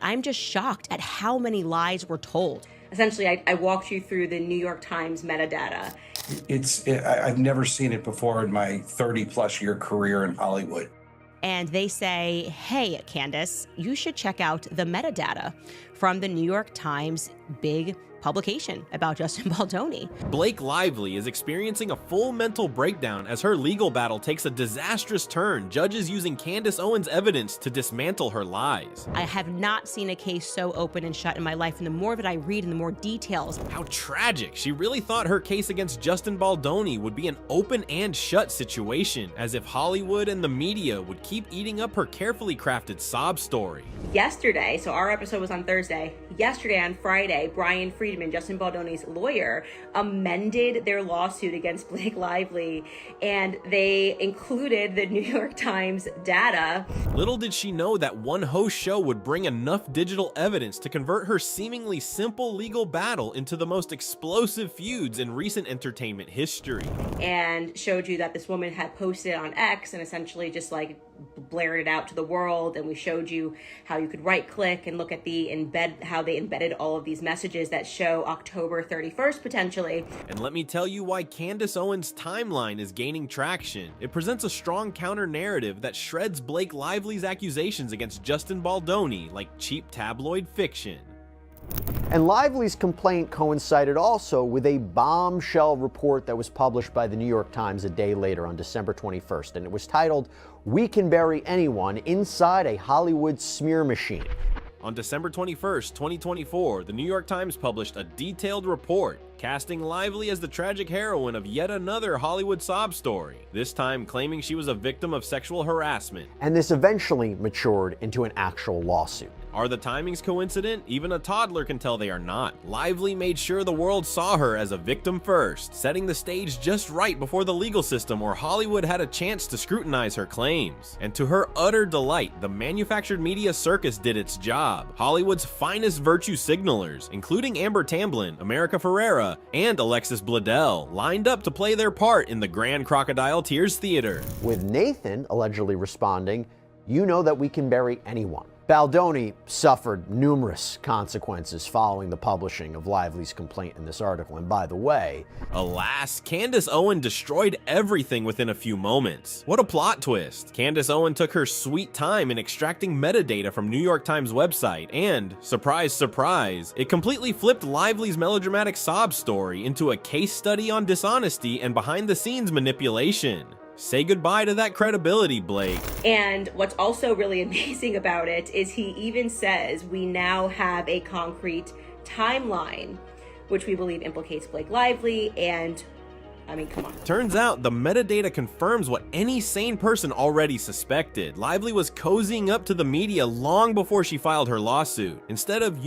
I'm just shocked at how many lies were told. Essentially, I walked you through the New York Times metadata. I've never seen it before in my 30-plus year career in Hollywood. And they say, hey, Candace, you should check out the metadata from the New York Times big publication about Justin Baldoni. Blake Lively is experiencing a full mental breakdown as her legal battle takes a disastrous turn, judges using Candace Owens' evidence to dismantle her lies. I have not seen a case so open and shut in my life, and the more that I read and the more details. How tragic. She really thought her case against Justin Baldoni would be an open and shut situation, as if Hollywood and the media would keep eating up her carefully crafted sob story. Yesterday, so our episode was on Thursday, yesterday on Friday, Brian Friedman, Justin Baldoni's lawyer, amended their lawsuit against Blake Lively, and they included the New York Times data. Little did she know that one host show would bring enough digital evidence to convert her seemingly simple legal battle into the most explosive feuds in recent entertainment history. And showed you that this woman had posted on X and essentially just like blared it out to the world, and we showed you how you could right click and look at the how they embedded all of these messages that show October 31st potentially. And let me tell you why Candace Owens' timeline is gaining traction. It presents a strong counter narrative that shreds Blake Lively's accusations against Justin Baldoni like cheap tabloid fiction. And Lively's complaint coincided also with a bombshell report that was published by the New York Times a day later on December 21st, and it was titled, "We Can Bury Anyone Inside a Hollywood Smear Machine." On December 21st, 2024, the New York Times published a detailed report casting Lively as the tragic heroine of yet another Hollywood sob story, this time claiming she was a victim of sexual harassment. And this eventually matured into an actual lawsuit. Are the timings coincident? Even a toddler can tell they are not. Lively made sure the world saw her as a victim first, setting the stage just right before the legal system or Hollywood had a chance to scrutinize her claims. And to her utter delight, the manufactured media circus did its job. Hollywood's finest virtue signalers, including Amber Tamblyn, America Ferrera, and Alexis Bledel, lined up to play their part in the Grand Crocodile Tears Theater. With Nathan allegedly responding, "You know that we can bury anyone." Baldoni suffered numerous consequences following the publishing of Lively's complaint in this article. And by the way, alas, Candace Owens destroyed everything within a few moments. What a plot twist. Candace Owens took her sweet time in extracting metadata from New York Times website and, surprise, surprise, it completely flipped Lively's melodramatic sob story into a case study on dishonesty and behind-the-scenes manipulation. Say goodbye to that credibility, Blake. And what's also really amazing about it is he even says we now have a concrete timeline, which we believe implicates Blake Lively, and I mean, come on. Turns out the metadata confirms what any sane person already suspected. Lively was cozying up to the media long before she filed her lawsuit. Instead of,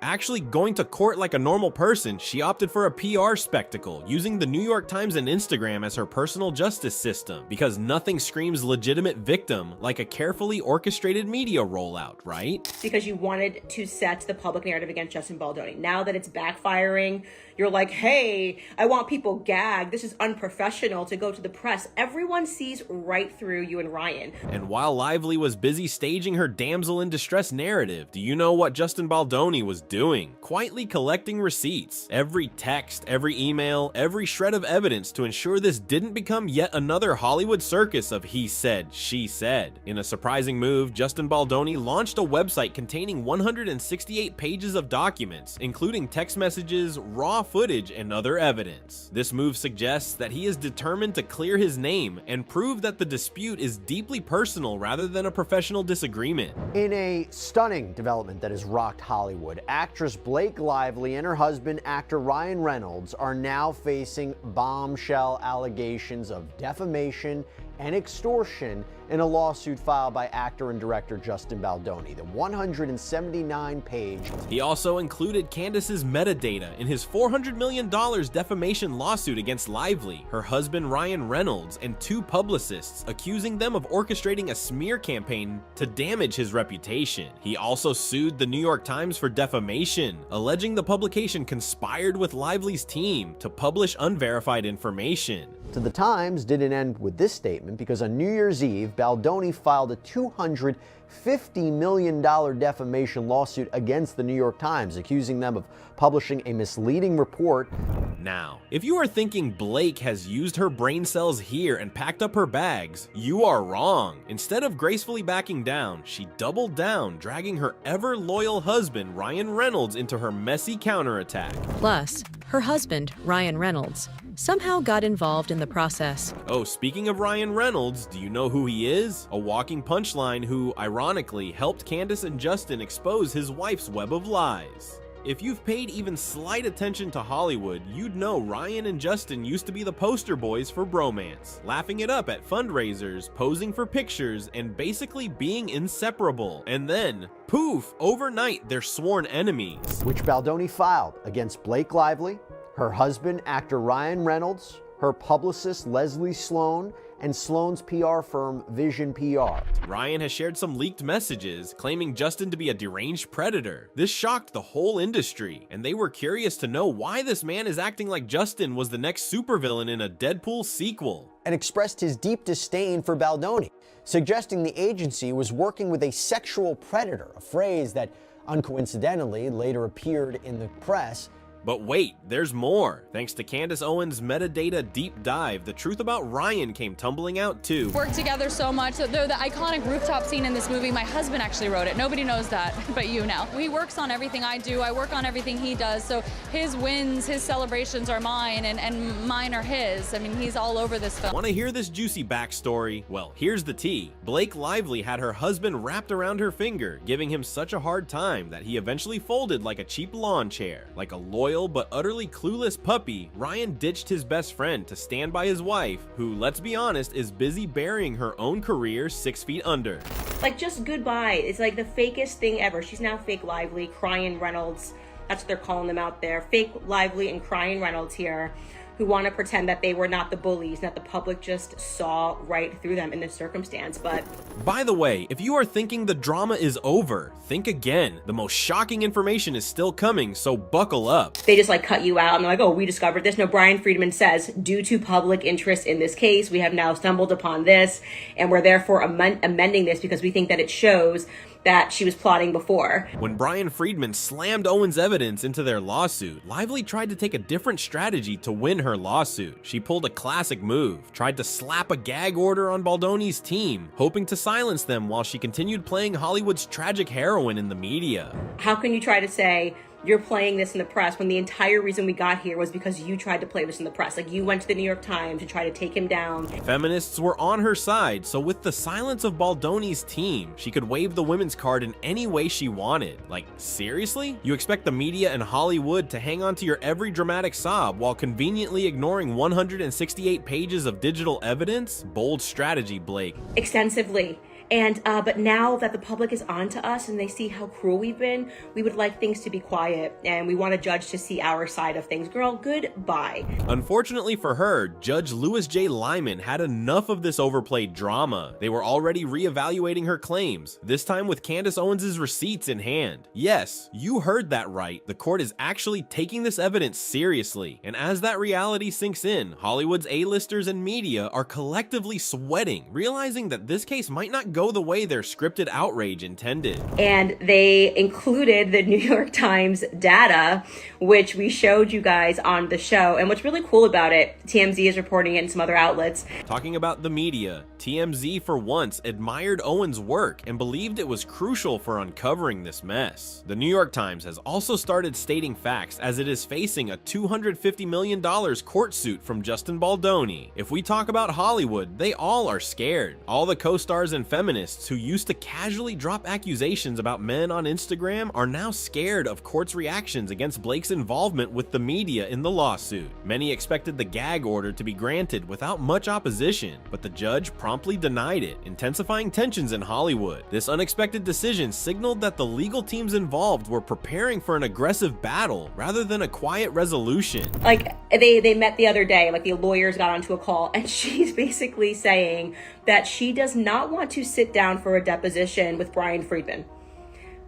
actually going to court like a normal person, she opted for a PR spectacle, using the New York Times and Instagram as her personal justice system, because nothing screams legitimate victim like a carefully orchestrated media rollout, right? Because you wanted to set the public narrative against Justin Baldoni. Now that it's backfiring, you're like, hey, I want people gagged. This is unprofessional to go to the press. Everyone sees right through you and Ryan. And while Lively was busy staging her damsel in distress narrative, do you know what Justin Baldoni was doing? Quietly collecting receipts. Every text, every email, every shred of evidence to ensure this didn't become yet another Hollywood circus of he said, she said. In a surprising move, Justin Baldoni launched a website containing 168 pages of documents, including text messages, raw footage, and other evidence. This move suggests that he is determined to clear his name and prove that the dispute is deeply personal rather than a professional disagreement. In a stunning development that has rocked Hollywood, actress Blake Lively and her husband, actor Ryan Reynolds, are now facing bombshell allegations of defamation and extortion in a lawsuit filed by actor and director Justin Baldoni. The 179-page. He also included Candace's metadata in his $400 million defamation lawsuit against Lively, her husband Ryan Reynolds, and two publicists, accusing them of orchestrating a smear campaign to damage his reputation. He also sued the New York Times for defamation, alleging the publication conspired with Lively's team to publish unverified information. So the Times didn't end with this statement, because on New Year's Eve, Baldoni filed a $250 million defamation lawsuit against the New York Times, accusing them of publishing a misleading report. Now, if you are thinking Blake has used her brain cells here and packed up her bags, you are wrong. Instead of gracefully backing down, she doubled down, dragging her ever-loyal husband, Ryan Reynolds, into her messy counterattack. Plus, her husband, Ryan Reynolds, somehow got involved in the process. Oh, speaking of Ryan Reynolds, do you know who he is? A walking punchline who, ironically, helped Candace and Justin expose his wife's web of lies. If you've paid even slight attention to Hollywood, you'd know Ryan and Justin used to be the poster boys for bromance, laughing it up at fundraisers, posing for pictures, and basically being inseparable. And then, poof, overnight they're sworn enemies. Which Baldoni filed against Blake Lively, her husband, actor Ryan Reynolds, her publicist Leslie Sloan, and Sloan's PR firm Vision PR. Ryan has shared some leaked messages claiming Justin to be a deranged predator. This shocked the whole industry, and they were curious to know why this man is acting like Justin was the next supervillain in a Deadpool sequel. And expressed his deep disdain for Baldoni, suggesting the agency was working with a sexual predator, a phrase that uncoincidentally later appeared in the press. But wait, there's more. Thanks to Candace Owens' metadata deep dive, the truth about Ryan came tumbling out too. Worked together so much. The iconic rooftop scene in this movie, my husband actually wrote it. Nobody knows that, but you now. He works on everything I do. I work on everything he does. So his wins, his celebrations are mine, and mine are his. I mean, he's all over this film. Want to hear this juicy backstory? Well, here's the tea. Blake Lively had her husband wrapped around her finger, giving him such a hard time that he eventually folded like a cheap lawn chair. Like a loyal but utterly clueless puppy, Ryan ditched his best friend to stand by his wife, who, let's be honest, is busy burying her own career 6 feet under. Like, just goodbye. It's like the fakest thing ever. She's now fake Lively, crying Reynolds. That's what they're calling them out there. Fake Lively and crying Reynolds here, who want to pretend that they were not the bullies, that the public just saw right through them in this circumstance. But by the way, if you are thinking the drama is over, think again. The most shocking information is still coming, so buckle up. They just like cut you out and they're like, oh, we discovered this. No, Brian Friedman says, due to public interest in this case, we have now stumbled upon this, and we're therefore amending this because we think that it shows that she was plotting before. When Brian Friedman slammed Owens' evidence into their lawsuit, Lively tried to take a different strategy to win her lawsuit. She pulled a classic move, tried to slap a gag order on Baldoni's team, hoping to silence them while she continued playing Hollywood's tragic heroine in the media. How can you try to say you're playing this in the press when the entire reason we got here was because you tried to play this in the press? Like, you went to the New York Times to try to take him down. Feminists were on her side, so with the silence of Baldoni's team, she could wave the women's card in any way she wanted. Like, seriously? You expect the media and Hollywood to hang on to your every dramatic sob while conveniently ignoring 168 pages of digital evidence? Bold strategy, Blake. Extensively. And but now that the public is on to us and they see how cruel we've been, we would like things to be quiet, and we want a judge to see our side of things. Girl, goodbye. Unfortunately for her, Judge Louis J. Lyman had enough of this overplayed drama. They were already reevaluating her claims, this time with Candace Owens' receipts in hand. Yes, you heard that right. The court is actually taking this evidence seriously, and as that reality sinks in, Hollywood's A-listers and media are collectively sweating, realizing that this case might not go the way their scripted outrage intended. And they included the New York Times data, which we showed you guys on the show. And what's really cool about it, TMZ is reporting it and some other outlets. Talking about the media, TMZ for once admired Owens' work and believed it was crucial for uncovering this mess. The New York Times has also started stating facts as it is facing a $250 million court suit from Justin Baldoni. If we talk about Hollywood, they all are scared. All the co-stars and feminists who used to casually drop accusations about men on Instagram are now scared of court's reactions against Blake's involvement with the media in the lawsuit. Many expected the gag order to be granted without much opposition, but the judge promptly denied it, intensifying tensions in Hollywood. This unexpected decision signaled that the legal teams involved were preparing for an aggressive battle rather than a quiet resolution. Like, they met the other day, like the lawyers got onto a call, and she's basically saying that she does not want to sit down for a deposition with Brian Friedman.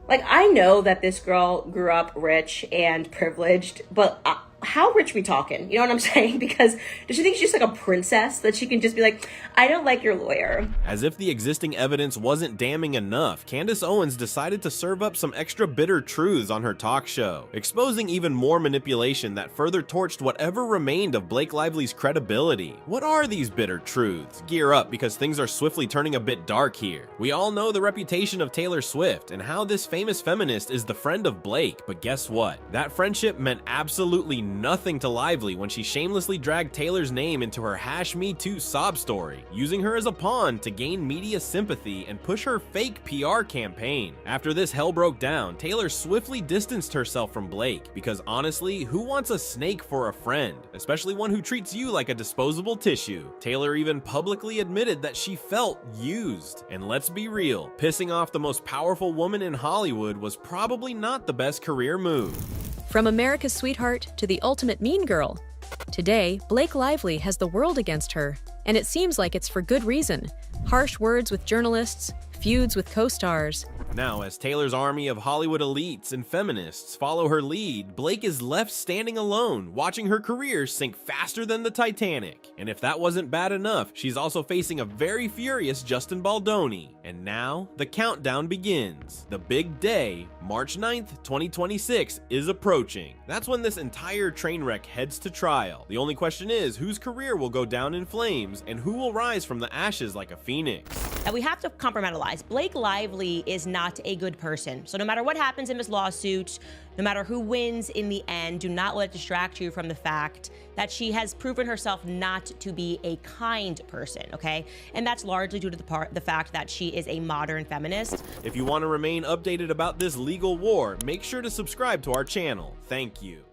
Like, I know that this girl grew up rich and privileged, but how rich we talking? You know what I'm saying? Because does she think she's like a princess that she can just be like, I don't like your lawyer? As if the existing evidence wasn't damning enough, Candace Owens decided to serve up some extra bitter truths on her talk show, exposing even more manipulation that further torched whatever remained of Blake Lively's credibility. What are these bitter truths? Gear up, because things are swiftly turning a bit dark here. We all know the reputation of Taylor Swift and how this famous feminist is the friend of Blake, but guess what? That friendship meant absolutely nothing to Lively when she shamelessly dragged Taylor's name into her #MeToo sob story, using her as a pawn to gain media sympathy and push her fake PR campaign. After this hell broke down, Taylor swiftly distanced herself from Blake, because honestly, who wants a snake for a friend, especially one who treats you like a disposable tissue? Taylor even publicly admitted that she felt used. And let's be real, pissing off the most powerful woman in Hollywood was probably not the best career move. From America's sweetheart to the ultimate mean girl, today, Blake Lively has the world against her, and it seems like it's for good reason. Harsh words with journalists, feuds with co-stars. Now, as Taylor's army of Hollywood elites and feminists follow her lead, Blake is left standing alone, watching her career sink faster than the Titanic. And if that wasn't bad enough, she's also facing a very furious Justin Baldoni. And now, the countdown begins. The big day, March 9th, 2026, is approaching. That's when this entire train wreck heads to trial. The only question is, whose career will go down in flames, and who will rise from the ashes like a phoenix? And we have to compartmentalize. Blake Lively is not a good person. So no matter what happens in this lawsuit, no matter who wins in the end, do not let it distract you from the fact that she has proven herself not to be a kind person, okay? And that's largely due to the fact that she is a modern feminist. If you want to remain updated about this legal war, make sure to subscribe to our channel. Thank you.